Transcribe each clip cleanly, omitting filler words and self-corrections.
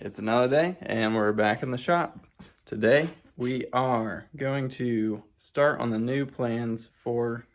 It's another day and we're back in the shop. Today we are going to start on the new plans for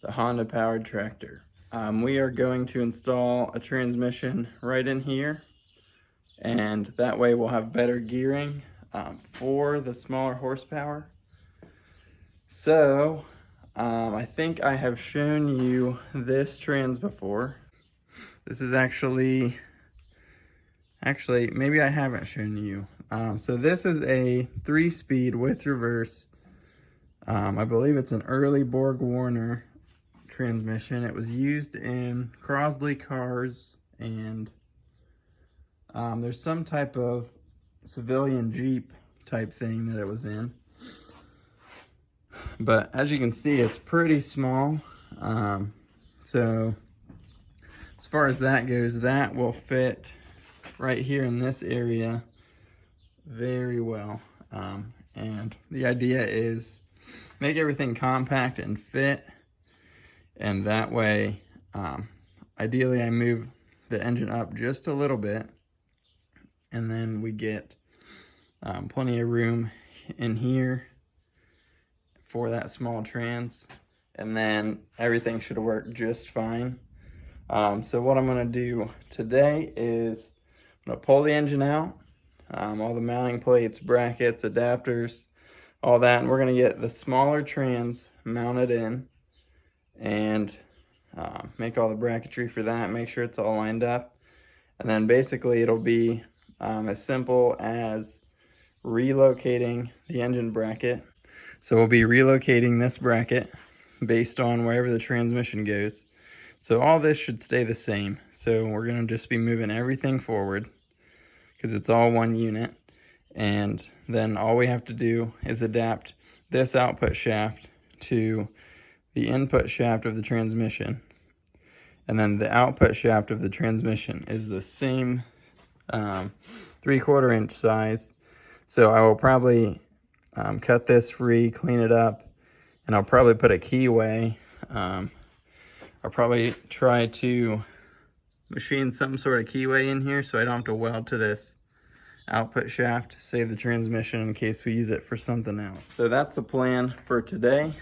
the Honda powered tractor. We are going to install a transmission right in here, and that way we'll have better gearing for the smaller horsepower. So I think I have shown you this trans before. This is actually maybe I haven't shown you. So this is a 3-speed with reverse. I believe it's an early Borg-Warner transmission. It was used in Crosley cars, and there's some type of civilian Jeep type thing that it was in. But as you can see, it's pretty small. So as far as that goes, that will fit right here in this area very well. And the idea is make everything compact and fit, and that way ideally I move the engine up just a little bit, and then we get plenty of room in here for that small trans, and then everything should work just fine. So what I'm going to do today is I'm going to pull the engine out, all the mounting plates, brackets, adapters, all that, and we're going to get the smaller trans mounted in and make all the bracketry for that, make sure it's all lined up. And then basically it'll be as simple as relocating the engine bracket. So we'll be relocating this bracket based on wherever the transmission goes. So all this should stay the same. So we're going to just be moving everything forward because it's all one unit. And then all we have to do is adapt this output shaft to the input shaft of the transmission. And then the output shaft of the transmission is the same 3/4 inch size. So I will probably cut this free, clean it up, and I'll probably put a keyway. I'll probably try to machine some sort of keyway in here so I don't have to weld to this output shaft, save the transmission in case we use it for something else. So that's the plan for today.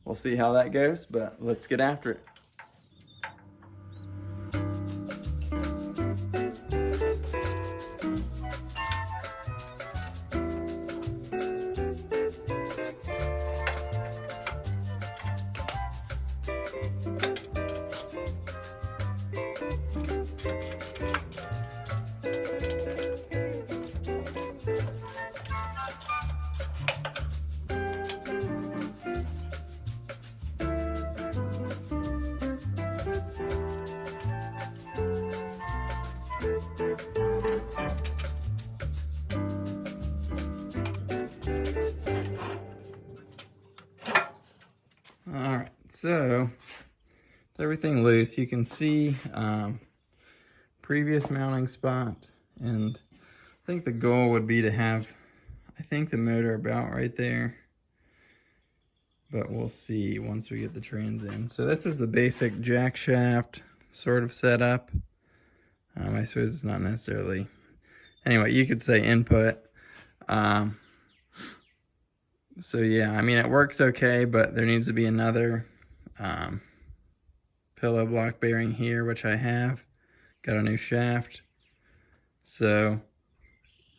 We'll see how that goes, but let's get after it. Alright, so with everything loose, you can see previous mounting spot, and I think the goal would be to have, I think, the motor about right there, but we'll see once we get the trans in. So this is the basic jack shaft sort of setup. I suppose it's not necessarily, anyway, you could say input. So yeah, I mean, it works okay, but there needs to be another pillow block bearing here, which I have. Got a new shaft. So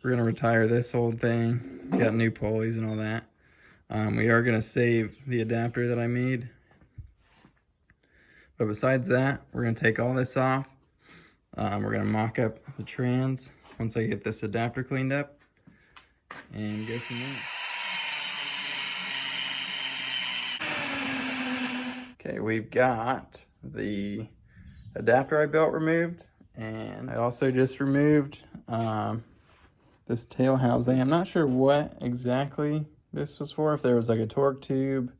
we're gonna retire this old thing. Got new pulleys and all that. We are gonna save the adapter that I made. But besides that, we're gonna take all this off. We're gonna mock up the trans once I get this adapter cleaned up and go from there. Okay, we've got the adapter I built removed, and I also just removed this tail housing. I'm not sure what exactly this was for, if there was like a torque tube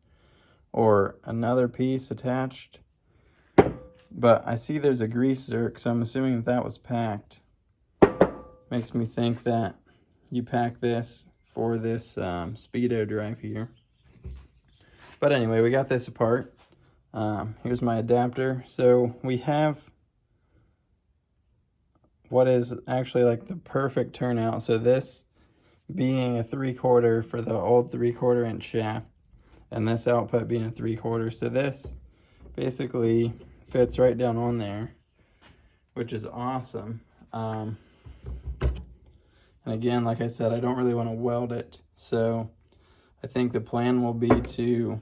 or another piece attached, but I see there's a grease zerk, so I'm assuming that that was packed. Makes me think that you pack this for this speedo drive here. But anyway, we got this apart. Here's my adapter. So we have what is actually like the perfect turnout. So this being a 3/4 for the old 3/4 inch shaft, and this output being a 3/4. So this basically fits right down on there, which is awesome. And again, like I said, I don't really want to weld it. So I think the plan will be to,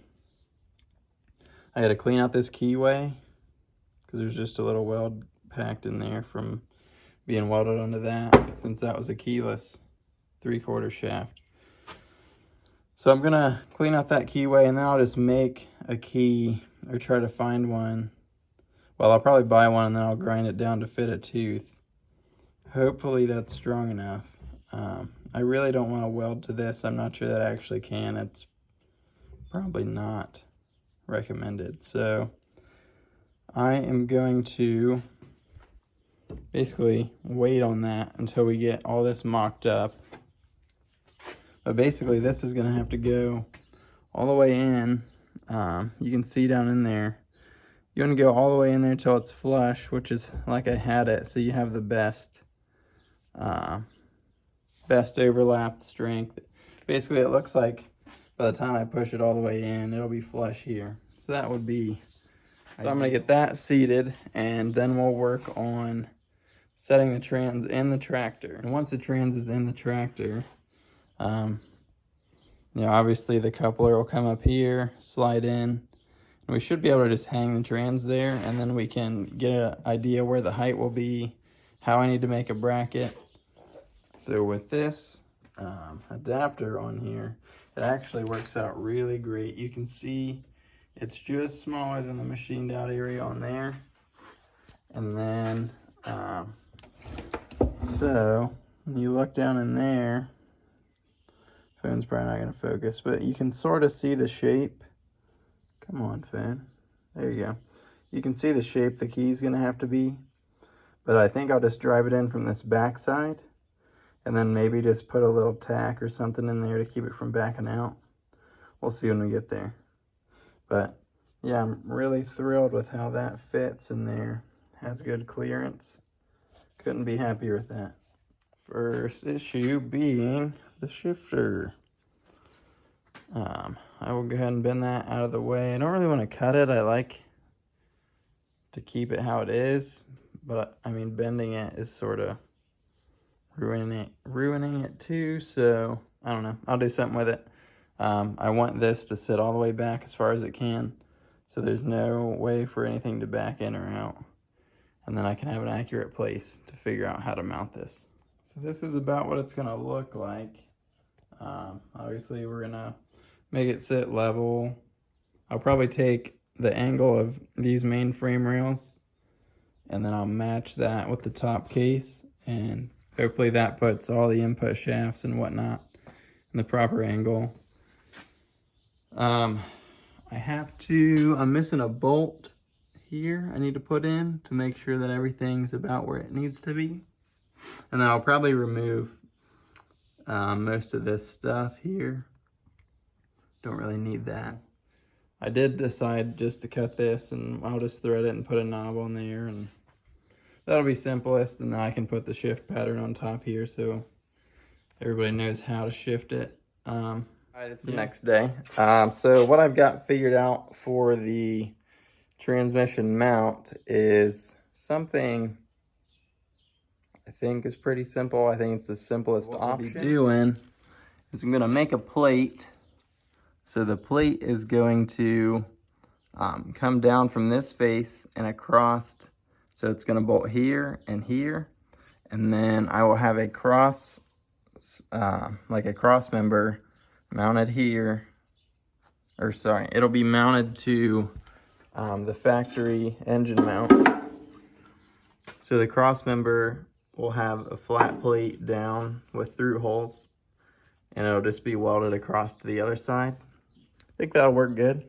I got to clean out this keyway because there's just a little weld packed in there from being welded onto that, since that was a keyless 3/4 shaft. So I'm gonna clean out that keyway, and then I'll just make a key or try to find one. Well, I'll probably buy one and then I'll grind it down to fit a tooth. Hopefully that's strong enough. I really don't want to weld to this. I'm not sure that I actually can. It's probably not recommended. So I am going to basically wait on that until we get all this mocked up. But basically this is going to have to go all the way in. You can see down in there. You want to go all the way in there until it's flush, which is like I had it, so you have the best overlap strength. Basically it looks like by the time I push it all the way in, it'll be flush here. So that would be, so I'm going to get that seated, and then we'll work on setting the trans in the tractor. And once the trans is in the tractor, you know, obviously the coupler will come up here, slide in, and we should be able to just hang the trans there, and then we can get an idea where the height will be, how I need to make a bracket. So with this adapter on here, it actually works out really great. You can see it's just smaller than the machined out area on there. And then, so you look down in there, phone's probably not going to focus, but you can sort of see the shape. Come on, phone. There you go. You can see the shape the key's going to have to be, but I think I'll just drive it in from this back side, and then maybe just put a little tack or something in there to keep it from backing out. We'll see when we get there. But yeah, I'm really thrilled with how that fits in there. Has good clearance. Couldn't be happier with that. First issue being the shifter. I will go ahead and bend that out of the way. I don't really want to cut it. I like to keep it how it is, but I mean, bending it is sort of ruining it too. So I don't know. I'll do something with it. I want this to sit all the way back as far as it can, so there's no way for anything to back in or out. And then I can have an accurate place to figure out how to mount this. So this is about what it's gonna look like. Obviously we're gonna make it sit level. I'll probably take the angle of these main frame rails, and then I'll match that with the top case, and hopefully that puts all the input shafts and whatnot in the proper angle. I'm missing a bolt here I need to put in to make sure that everything's about where it needs to be. And then I'll probably remove most of this stuff here. Don't really need that. I did decide just to cut this, and I'll just thread it and put a knob on there, and that'll be simplest. And then I can put the shift pattern on top here so everybody knows how to shift it. All right, it's the next day. So what I've got figured out for the transmission mount is something I think is pretty simple. I think it's the simplest option. What I'll be doing is I'm gonna make a plate. So the plate is going to come down from this face and across. So it's gonna bolt here and here. And then I will have a cross, like a cross member mounted here. Or sorry, it'll be mounted to the factory engine mount. So the cross member will have a flat plate down with through holes, and it'll just be welded across to the other side. I think that'll work good.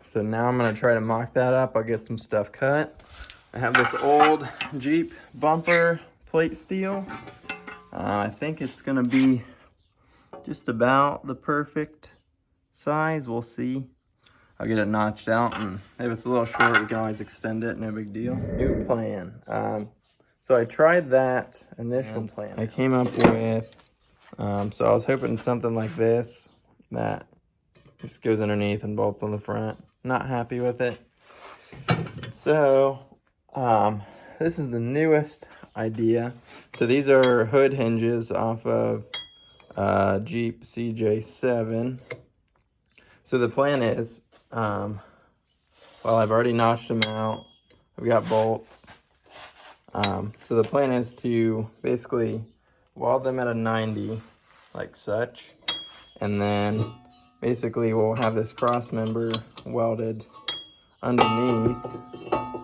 So now I'm gonna try to mock that up. I'll get some stuff cut. I have this old Jeep bumper plate steel. I think it's gonna be just about the perfect size. We'll see. I'll get it notched out, and if it's a little short, we can always extend it, no big deal. New plan. So I tried that initial plan. I came up with, so I was hoping something like this, that just goes underneath and bolts on the front. Not happy with it. So, this is the newest idea. So these are hood hinges off of Jeep CJ7. So the plan is, well, I've already notched them out. I've got bolts. So the plan is to basically weld them at a 90, like such. And then basically we'll have this cross member welded underneath.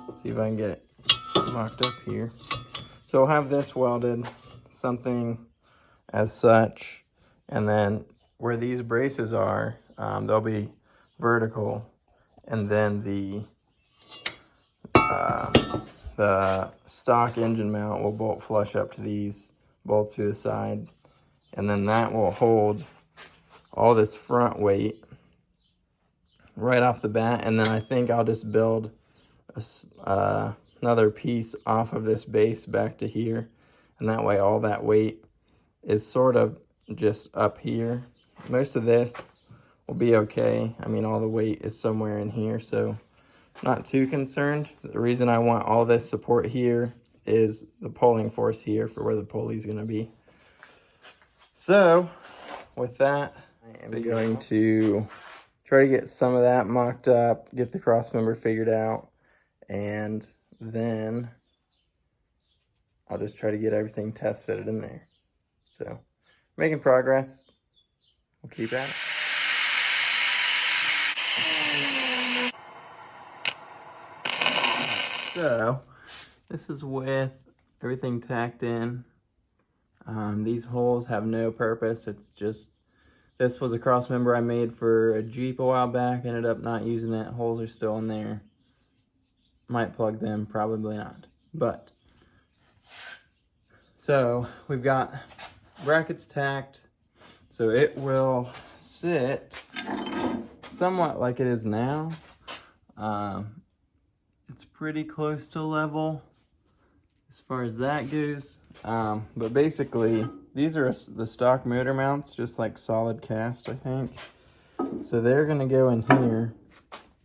Let's see if I can get it locked up here. So we'll have this welded, something as such. And then where these braces are, they'll be vertical. And then the stock engine mount will bolt flush up to these bolts to the side, and then that will hold all this front weight right off the bat. And then I think I'll just build another piece off of this base back to here, and that way all that weight is sort of just up here. Most of this will be okay. I mean, all the weight is somewhere in here, so not too concerned. The reason I want all this support here is the pulling force here for where the pulley is going to be. So with that, I am going to try to get some of that mocked up, get the cross member figured out, and then I'll just try to get everything test fitted in there. So making progress. We'll keep at it. So this is with everything tacked in. These holes have no purpose. It's just, this was a cross member I made for a Jeep a while back. Ended up not using it. Holes are still in there. Might plug them, probably not. But, so we've got brackets tacked. So it will sit somewhat like it is now. It's pretty close to level as far as that goes. But basically, these are the stock motor mounts, just like solid cast, I think. So they're gonna go in here.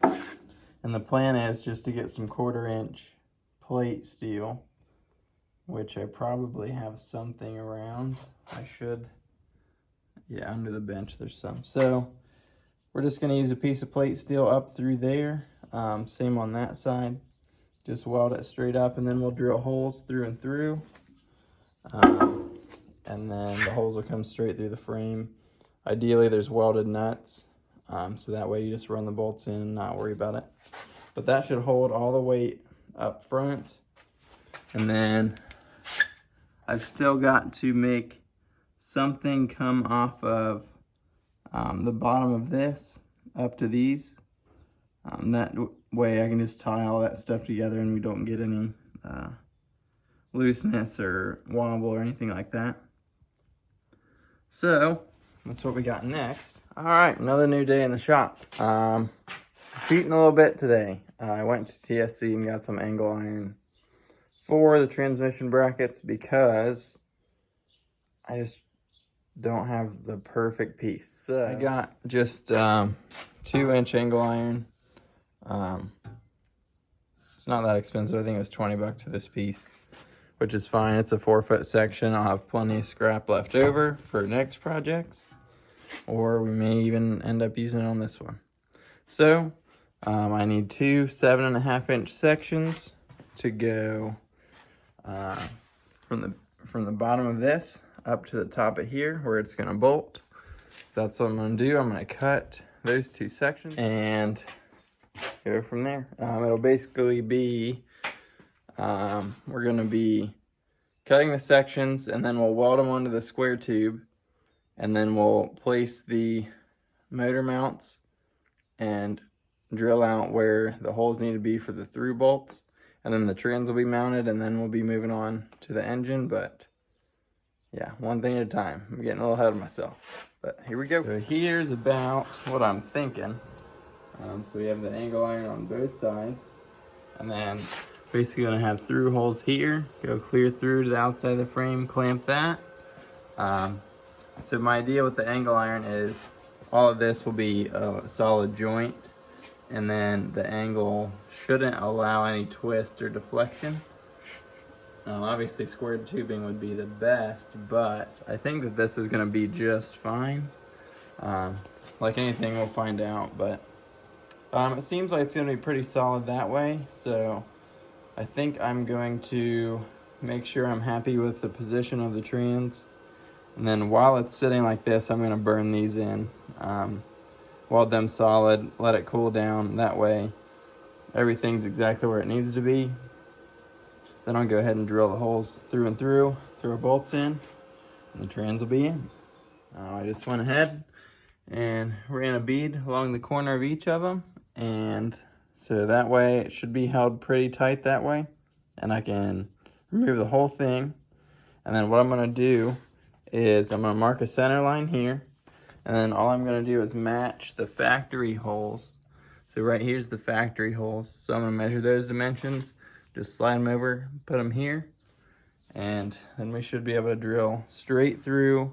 And the plan is just to get some 1/4 inch plate steel, which I probably have something around. I should, yeah, under the bench there's some. So we're just gonna use a piece of plate steel up through there. Same on that side. Just weld it straight up, and then we'll drill holes through and through. And then the holes will come straight through the frame. Ideally, there's welded nuts, so that way you just run the bolts in and not worry about it. But that should hold all the weight up front. And then I've still got to make something come off of the bottom of this up to these. That way I can just tie all that stuff together and we don't get any looseness or wobble or anything like that. So that's what we got next. All right, another new day in the shop. Cheating a little bit today. I went to TSC and got some angle iron for the transmission brackets because I just don't have the perfect piece. So I got just 2-inch angle iron. It's not that expensive. I think it was 20 bucks for this piece, which is fine. It's a 4-foot section. I'll have plenty of scrap left over for next projects, or we may even end up using it on this one. So I need 2 7.5-inch sections to go from the bottom of this up to the top of here where it's going to bolt. So that's what I'm going to do. I'm going to cut those 2 sections and go from there. It'll basically be, we're going to be cutting the sections, and then we'll weld them onto the square tube, and then we'll place the motor mounts and drill out where the holes need to be for the through bolts, and then the trans will be mounted, and then we'll be moving on to the engine. But yeah, one thing at a time. I'm getting a little ahead of myself, but here we go. So here's about what I'm thinking. So we have the angle iron on both sides, and then basically gonna have through holes here, go clear through to the outside of the frame, clamp that. So my idea with the angle iron is all of this will be a solid joint, and then the angle shouldn't allow any twist or deflection. Obviously squared tubing would be the best, but I think that this is gonna be just fine. Like anything, we'll find out, but it seems like it's gonna be pretty solid that way, so I think I'm going to make sure I'm happy with the position of the trans. And then while it's sitting like this, I'm gonna burn these in. Weld them solid, let it cool down. That way, everything's exactly where it needs to be. Then I'll go ahead and drill the holes through and through, throw bolts in, and the trans will be in. I just went ahead and ran a bead along the corner of each of them, and so that way it should be held pretty tight that way, and I can remove the whole thing. And then what I'm gonna do is I'm gonna mark a center line here, and then all I'm gonna do is match the factory holes. So right here's the factory holes. So I'm gonna measure those dimensions, just slide them over, put them here, and then we should be able to drill straight through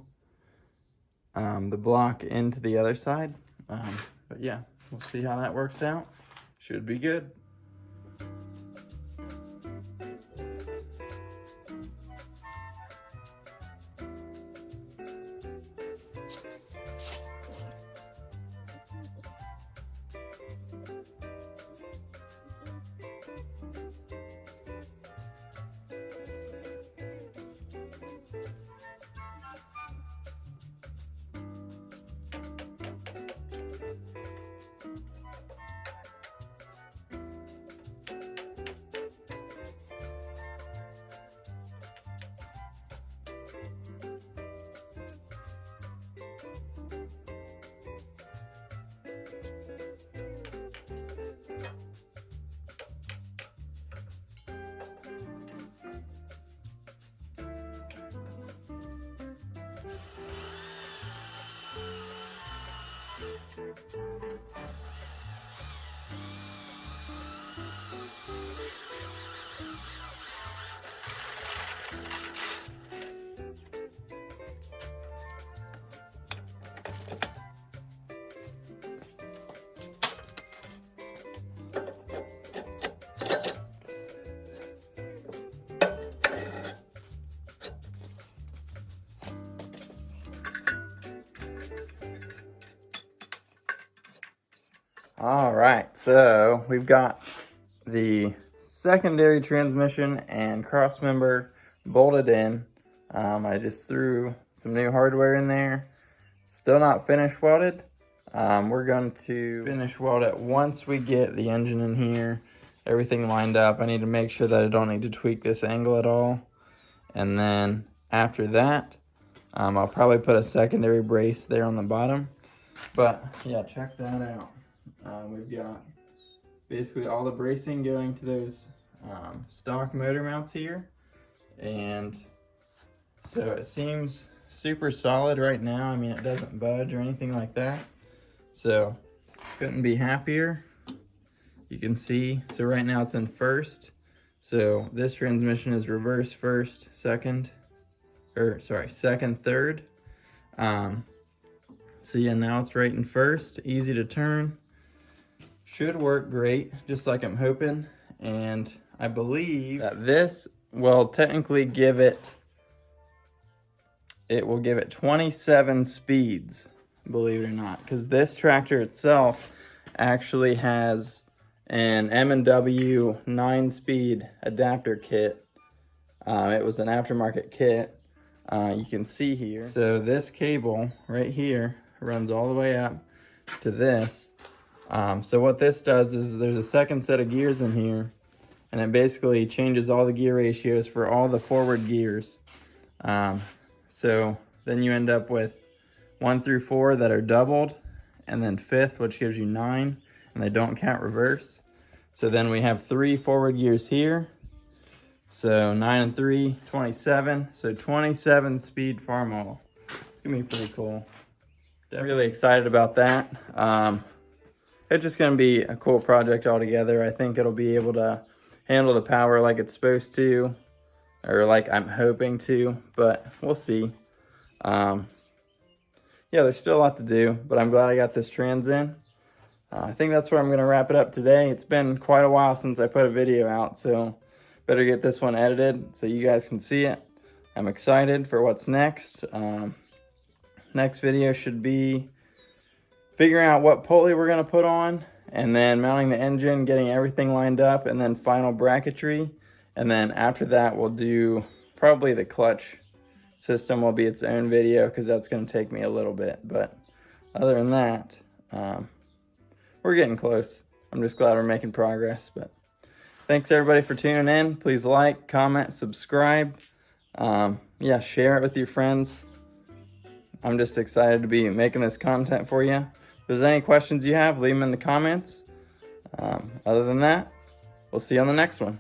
the block into the other side. But yeah, we'll see how that works out. Should be good. All right, so we've got the secondary transmission and cross member bolted in. I just threw some new hardware in there. Still not finished welded. We're going to finish weld it once we get the engine in here, everything lined up. I need to make sure that I don't need to tweak this angle at all. And then after that, I'll probably put a secondary brace there on the bottom. But yeah, check that out. We've got basically all the bracing going to those stock motor mounts here, and so it seems super solid right now. I mean, it doesn't budge or anything like that, so couldn't be happier. You can see, so right now it's in first, so this transmission is reverse first, second, third. So yeah, now it's right in first, easy to turn. Should work great, just like I'm hoping. And I believe that this will technically it will give it 27 speeds, believe it or not. Because this tractor itself actually has an M&W 9-speed adapter kit. It was an aftermarket kit. You can see here. So this cable right here runs all the way up to this. So what this does is there's a second set of gears in here, and it basically changes all the gear ratios for all the forward gears. So then you end up with 1 through 4 that are doubled, and then 5th, which gives you 9, and they don't count reverse. So then we have 3 forward gears here. So 9 and 3, 27. So 27 speed Farmall. It's gonna be pretty cool. Definitely really excited about that. It's just gonna be a cool project altogether. I think it'll be able to handle the power like it's supposed to, or like I'm hoping to, but we'll see. Yeah, there's still a lot to do, but I'm glad I got this trans in. I think that's where I'm going to wrap it up today. It's been quite a while since I put a video out, so better get this one edited so you guys can see it. I'm excited for what's next. Next video should be figuring out what pulley we're going to put on, and then mounting the engine, getting everything lined up, and then final bracketry. And then after that, we'll do probably the clutch system will be its own video, because that's going to take me a little bit. But other than that, we're getting close. I'm just glad we're making progress. But thanks everybody for tuning in. Please like, comment, subscribe. Yeah, share it with your friends. I'm just excited to be making this content for you. If there's any questions you have, leave them in the comments. Other than that, we'll see you on the next one.